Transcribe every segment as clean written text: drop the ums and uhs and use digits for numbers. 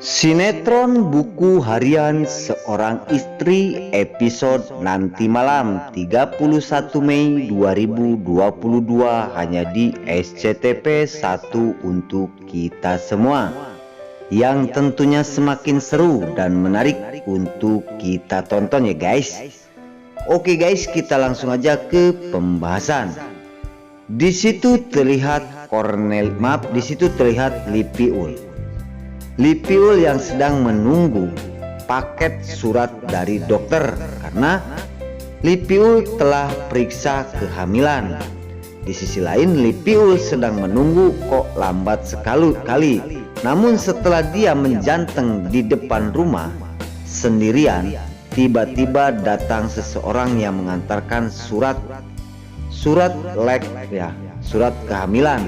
Sinetron buku harian seorang istri episode nanti malam 31 Mei 2022 hanya di SCTV 1 untuk kita semua, yang tentunya semakin seru dan menarik untuk kita tonton ya guys. Oke guys, kita langsung aja ke pembahasan. Di situ terlihat Lipiul yang sedang menunggu paket surat dari dokter karena Lipiul telah periksa kehamilan. Di sisi lain Lipiul sedang menunggu kok lambat sekali. Namun setelah dia menjanteng di depan rumah sendirian, tiba-tiba datang seseorang yang mengantarkan surat kehamilan.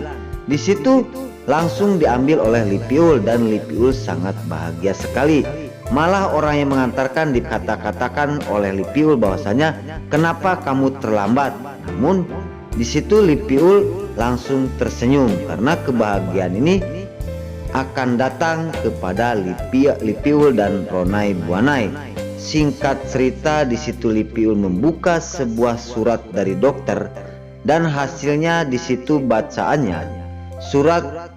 Di situ langsung diambil oleh Lipiul dan Lipiul sangat bahagia sekali. Malah orang yang mengantarkan dikatakan oleh Lipiul bahwasanya kenapa kamu terlambat. Namun di situ Lipiul langsung tersenyum karena kebahagiaan ini akan datang kepada Lipiul dan Ronay Buanay. Singkat cerita, di situ Lipiul membuka sebuah surat dari dokter dan hasilnya di situ bacaannya surat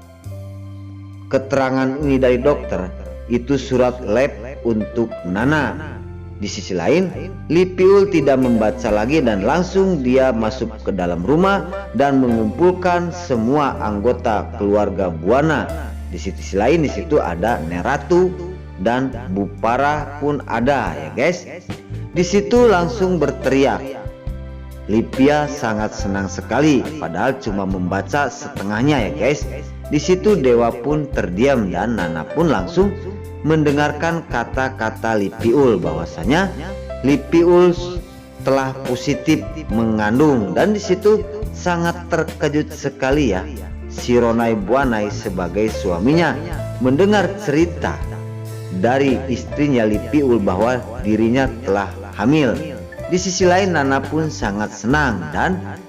keterangan ini dari dokter itu surat lab untuk Nana. Di sisi lain Lipiul tidak membaca lagi dan langsung dia masuk ke dalam rumah dan mengumpulkan semua anggota keluarga Buana. Di sisi lain di situ ada Neratu dan Bu Parah pun ada ya guys. Di situ langsung berteriak. Lipia sangat senang sekali padahal cuma membaca setengahnya ya guys. Di situ Dewa pun terdiam dan Nana pun langsung mendengarkan kata-kata Lipiul bahwasanya Lipiul telah positif mengandung, dan di situ sangat terkejut sekali ya si Ronay Buanay sebagai suaminya mendengar cerita dari istrinya Lipiul bahwa dirinya telah hamil. Di sisi lain Nana pun sangat senang dan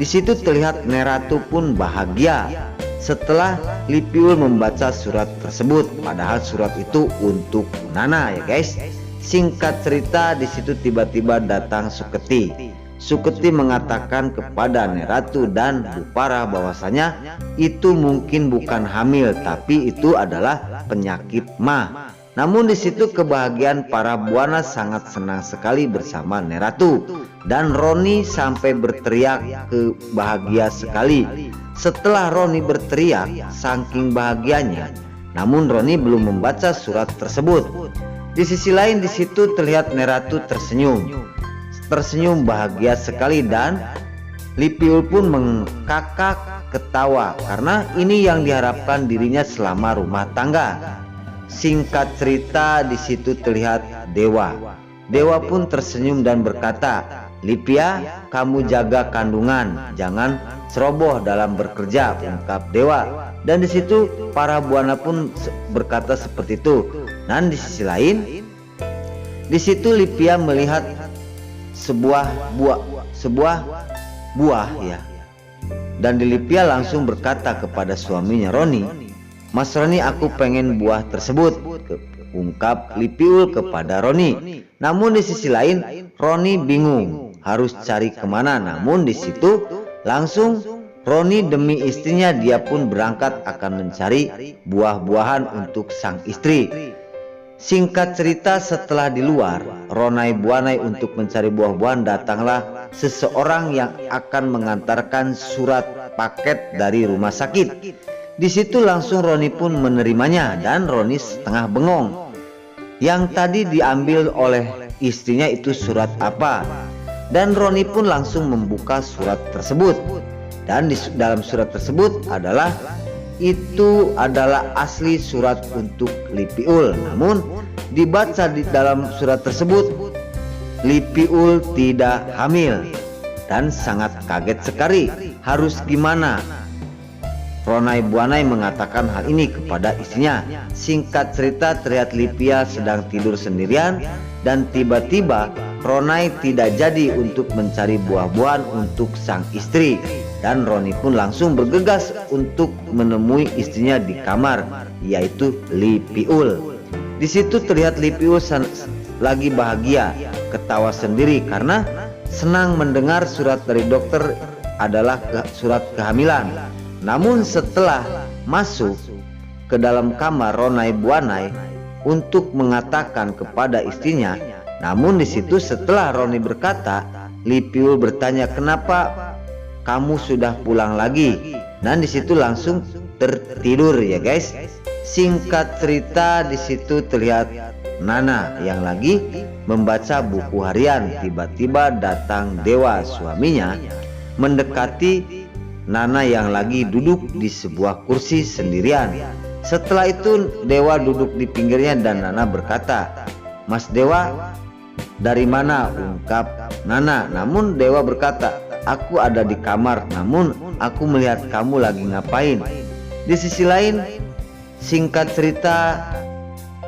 di situ terlihat Neratu pun bahagia setelah Lipiul membaca surat tersebut, padahal surat itu untuk Nana ya guys. Singkat cerita, di situ tiba-tiba datang Suketi. Suketi mengatakan kepada Neratu dan Bu Parah bahwasanya itu mungkin bukan hamil tapi itu adalah penyakit mah. Namun di situ kebahagiaan para Buana sangat senang sekali bersama Neratu dan Roni sampai berteriak bahagia sekali. Setelah Roni berteriak saking bahagianya, namun Roni belum membaca surat tersebut. Di sisi lain di situ terlihat Neratu tersenyum bahagia sekali dan Lipiul pun mengakak ketawa karena ini yang diharapkan dirinya selama rumah tangga. Singkat cerita, di situ terlihat Dewa. Dewa pun tersenyum dan berkata, "Lipia, kamu jaga kandungan, jangan ceroboh dalam bekerja," ungkap Dewa. Dan di situ para Buana pun berkata seperti itu. Dan di sisi lain, di situ Lipia melihat sebuah buah ya. Dan Lipia langsung berkata kepada suaminya Roni, "Mas Roni, aku pengen buah tersebut," ungkap Lipiul kepada Roni. Namun di sisi lain Roni bingung harus cari kemana. Namun di situ langsung Roni demi istrinya dia pun berangkat akan mencari buah-buahan untuk sang istri. Singkat cerita, setelah di luar Ronay Buanay untuk mencari buah-buahan, datanglah seseorang yang akan mengantarkan surat paket dari rumah sakit. Di situ langsung Roni pun menerimanya dan Roni setengah bengong. Yang tadi diambil oleh istrinya itu surat apa? Dan Roni pun langsung membuka surat tersebut. Dan di dalam surat tersebut adalah asli surat untuk Lipiul. Namun dibaca di dalam surat tersebut Lipiul tidak hamil dan sangat kaget sekali. Harus gimana? Ronay Buanay mengatakan hal ini kepada istrinya. Singkat cerita, terlihat Lipia sedang tidur sendirian dan tiba-tiba Ronay tidak jadi untuk mencari buah-buahan untuk sang istri. dan Roni pun langsung bergegas untuk menemui istrinya di kamar, yaitu Lipiul. Di situ terlihat Lipiul lagi bahagia, ketawa sendiri karena senang mendengar surat dari dokter adalah surat kehamilan. Namun setelah masuk ke dalam kamar Ronai Buanai untuk mengatakan kepada istrinya, namun di situ setelah Roni berkata, Lipiul bertanya, kenapa kamu sudah pulang lagi? Dan di situ langsung tertidur ya guys. Singkat cerita, di situ terlihat Nana yang lagi membaca buku harian. Tiba-tiba datang Dewa, suaminya, mendekati Nana yang lagi duduk di sebuah kursi sendirian. Setelah itu Dewa duduk di pinggirnya dan Nana berkata, Mas Dewa, dari mana? Ungkap Nana. Namun Dewa berkata, aku ada di kamar, namun aku melihat kamu lagi ngapain. Di sisi lain, singkat cerita,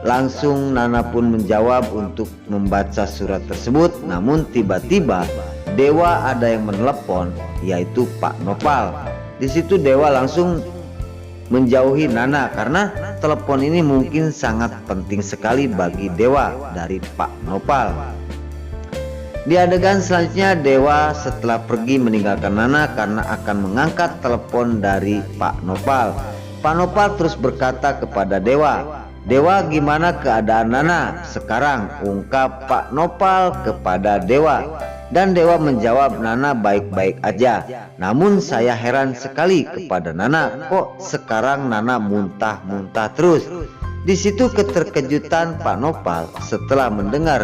langsung Nana pun menjawab untuk membaca surat tersebut. Namun tiba-tiba Dewa ada yang menelepon, yaitu Pak Nopal. Di situ Dewa langsung menjauhi Nana karena telepon ini mungkin sangat penting sekali bagi Dewa dari Pak Nopal. Di adegan selanjutnya, Dewa setelah pergi meninggalkan Nana karena akan mengangkat telepon dari Pak Nopal. Pak Nopal terus berkata kepada Dewa, Dewa, gimana keadaan Nana sekarang? Ungkap Pak Nopal kepada Dewa. Dan Dewa menjawab, Nana baik-baik aja. Namun saya heran sekali kepada Nana, kok sekarang Nana muntah-muntah terus. Di situ keterkejutan Pak Nopal setelah mendengar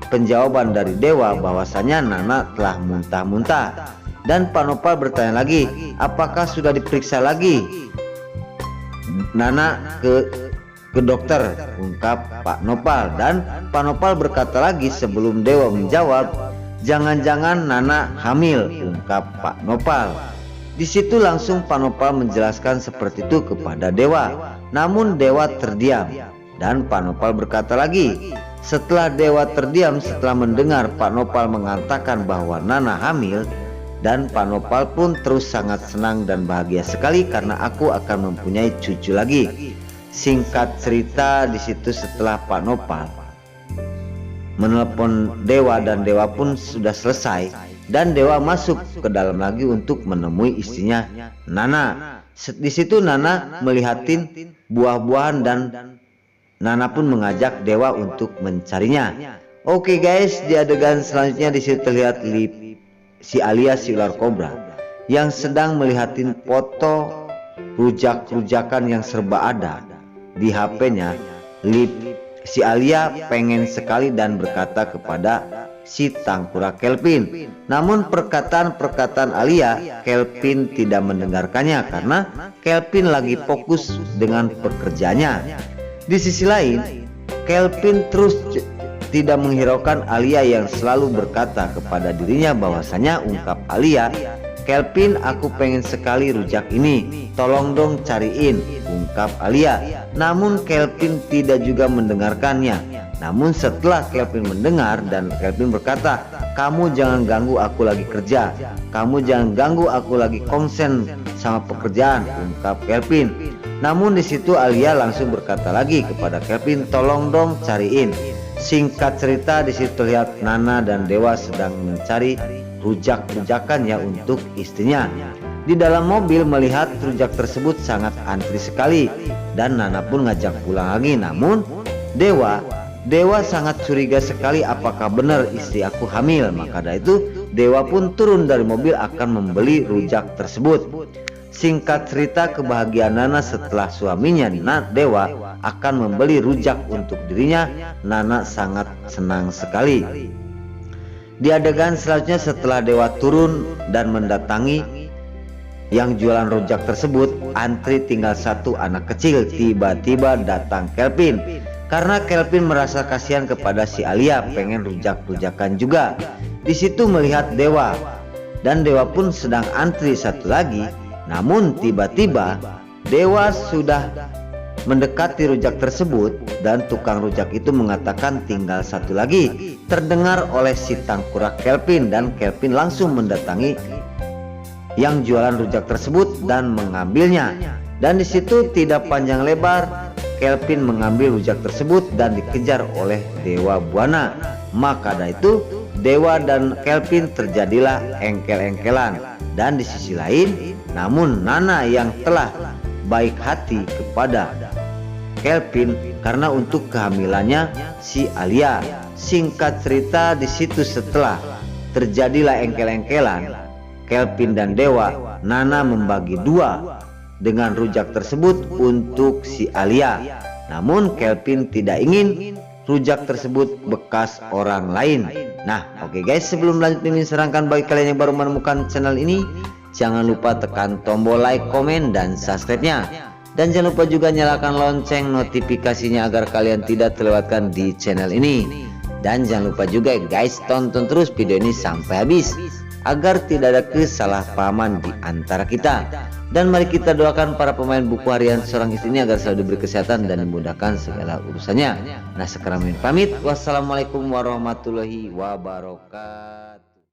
penjawaban dari Dewa bahwasanya Nana telah muntah-muntah. Dan Pak Nopal bertanya lagi, apakah sudah diperiksa lagi Nana ke dokter? Ungkap Pak Nopal. Dan Pak Nopal berkata lagi sebelum Dewa menjawab, jangan-jangan Nana hamil, ungkap Pak Nopal. Di situ langsung Pak Nopal menjelaskan seperti itu kepada Dewa. Namun Dewa terdiam dan Pak Nopal berkata lagi. Setelah Dewa terdiam setelah mendengar Pak Nopal mengatakan bahwa Nana hamil, dan Pak Nopal pun terus sangat senang dan bahagia sekali karena aku akan mempunyai cucu lagi. Singkat cerita, di situ setelah Pak Nopal menelepon Dewa dan Dewa pun sudah selesai, dan Dewa masuk ke dalam lagi untuk menemui istrinya Nana. Di situ Nana melihatin buah-buahan dan Nana pun mengajak Dewa untuk mencarinya. Oke guys, di adegan selanjutnya di situ terlihat si Alia si ular kobra yang sedang melihatin foto rujak-rujakan yang serba ada di HP-nya. Si Alia pengen sekali dan berkata kepada si Tangkura Kelvin. Namun perkataan-perkataan Alia, Kelvin tidak mendengarkannya karena Kelvin lagi fokus dengan pekerjaannya. Di sisi lain, Kelvin terus tidak menghiraukan Alia yang selalu berkata kepada dirinya bahwasanya, ungkap Alia, Kelvin, aku pengen sekali rujak ini, tolong dong cariin, ungkap Alia. Namun Kelvin tidak juga mendengarkannya. Namun setelah Kelvin mendengar dan Kelvin berkata, kamu jangan ganggu aku lagi kerja, kamu jangan ganggu aku lagi konsen sama pekerjaan, ungkap Kelvin. Namun di situ Alia langsung berkata lagi kepada Kelvin, tolong dong cariin. Singkat cerita, di situ lihat Nana dan Dewa sedang mencari rujak-rujakannya untuk istrinya. Di dalam mobil melihat rujak tersebut sangat antri sekali dan Nana pun ngajak pulang lagi. Namun Dewa sangat curiga sekali, apakah benar istri aku hamil. Maka dari itu Dewa pun turun dari mobil akan membeli rujak tersebut. Singkat cerita, kebahagiaan Nana setelah suaminya Dewa akan membeli rujak untuk dirinya. Nana sangat senang sekali. Di adegan selanjutnya setelah Dewa turun dan mendatangi yang jualan rujak tersebut, antri tinggal satu anak kecil. Tiba-tiba datang Kelvin karena Kelvin merasa kasihan kepada si Alia, pengen rujak-rujakan juga. Di situ melihat Dewa dan Dewa pun sedang antri satu lagi. Namun tiba-tiba Dewa sudah mendekati rujak tersebut dan tukang rujak itu mengatakan tinggal satu lagi. Terdengar oleh si Tangkura Kelvin dan Kelvin langsung mendatangi yang jualan rujak tersebut dan mengambilnya. Dan di situ tidak panjang lebar, Kelvin mengambil rujak tersebut dan dikejar oleh Dewa Buana. Maka dari itu Dewa dan Kelvin terjadilah engkel-engkelan. Dan di sisi lain, namun Nana yang telah baik hati kepada Kelvin karena untuk kehamilannya si Alia. Singkat cerita, di situ setelah terjadilah engkel-engkelan, Kelvin dan Dewa, Nana membagi dua dengan rujak tersebut untuk si Alia. Namun Kelvin tidak ingin rujak tersebut bekas orang lain. Nah, oke guys, sebelum lanjut ini serangkan bagi kalian yang baru menemukan channel ini, jangan lupa tekan tombol like, komen, dan subscribe-nya. Dan jangan lupa juga nyalakan lonceng notifikasinya agar kalian tidak terlewatkan di channel ini. Dan jangan lupa juga guys, tonton terus video ini sampai habis agar tidak ada kesalahpahaman di antara kita. Dan mari kita doakan para pemain buku harian seorang istri ini agar selalu diberi kesehatan dan dimudahkan segala urusannya. Nah, sekarang pamit. Wassalamualaikum warahmatullahi wabarakatuh.